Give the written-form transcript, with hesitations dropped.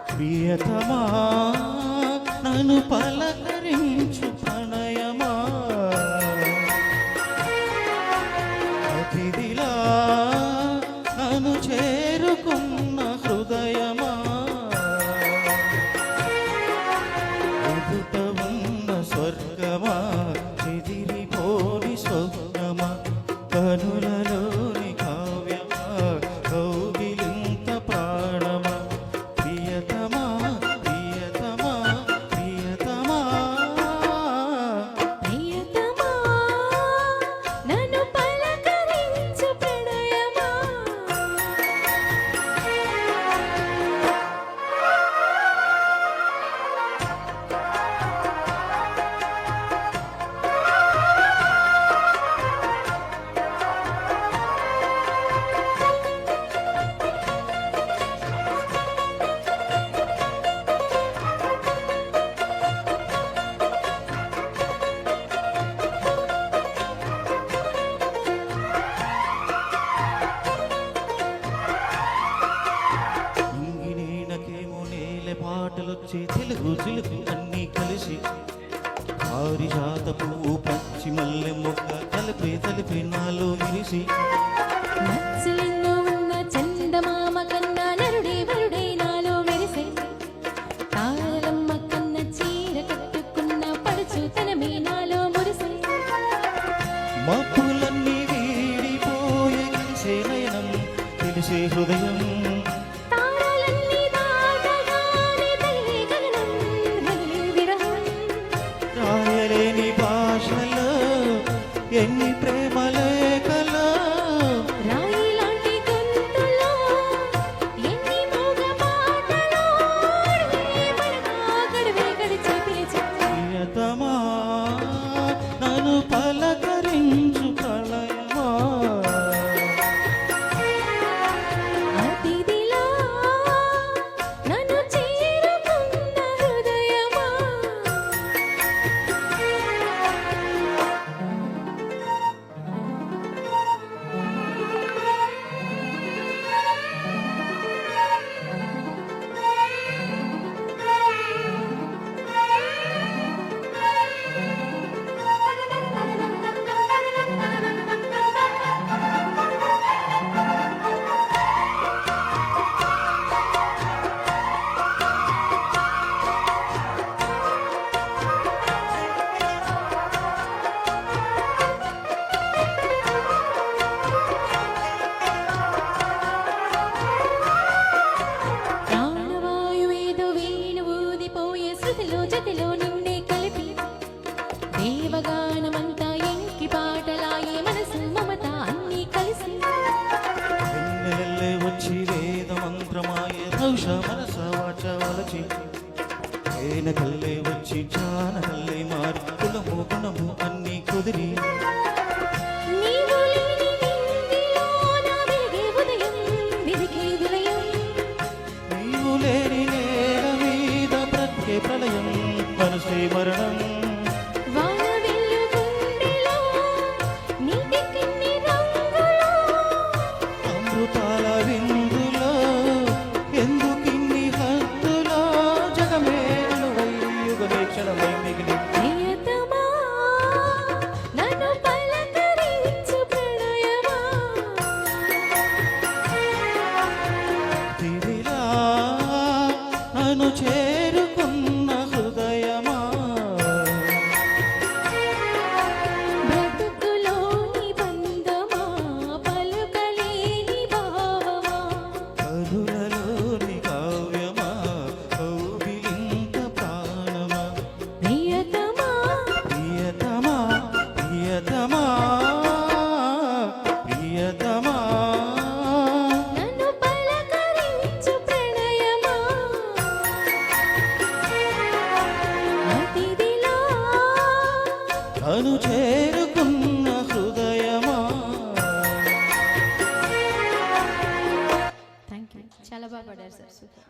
ప్రియతమా నన్ను పలకరించు ప్రణయమా అతిథిలా నన్ను చేరుకున్న హృదయమా ఎదుట ఉన్న స్వర్గమా చెదిరిపోని స్వప్నమా కనులలోని కావ్యమా కౌగిలింత ప్రాణమా ప్రియతమా ప్రియతమా ప్రియతమా ప్రియతమా నన్ను పలకరించు ప్రణయమా ఇంగినేనకేమో నేల పాటలొచ్చే తెలుగు చిలుకు అన్నీ కలిసి పారిజాత పువ్వు పచ్చి మల్లె మొక్క కలిపి కలిపి నాలో విరిసి మత్స్యలింగో ఉన్న చందమామ కన్నా నరుడే వరుడే నాలో మెరిసే తారలమ్మ కన్న చీర కట్టుకున్న పడుచు తనమే నాలో మురిసే మబ్బులన్నీ వీడిపోయే కలిసే నయనం తెలిసే హృదయం తారలన్నీ దాటగానే తగిలే గగనం రగిలే విరహం రాయలేని భాషలో ఎన్ని ప్రేమ లేఖలో రాయి లాంటి గొంతులో ఎన్ని మూగ పాటలో అడవిలే పడగా గడివే గడిచే పిలిచే ప్రియతమా నన్ను పలకరించు ప్రళయమా అతిథిలా నన్ను చేరుకున్న హృదయమా ప్రాణవాయువేదో వేణు ఊదిపోయే శృతిలో జతిలో నిన్నే కలిపి దేవగానమంతా ఎంకి పాటలాయే మనసు మమత అన్నీ కలిసి వెన్నెలల్లే వచ్చి వేద మంత్రమాయే రౌష మనస వాచ వలచి తేనెకల్లే వచ్చి జానకల్లే మారి కులము గుణము అన్నీ కుదిరి నీవు లేని నింగిలోన వెలిగే ఉదయం వెలిగే విలయం నీవు లేని నేల మీద బ్రతికే ప్రళయం మనసే మరణం వాన వెల్లు గుండెలో నీటికిన్ని రంగులో అమృతాల విందులో ఎందుకీ పాడారు సార్ సూపర్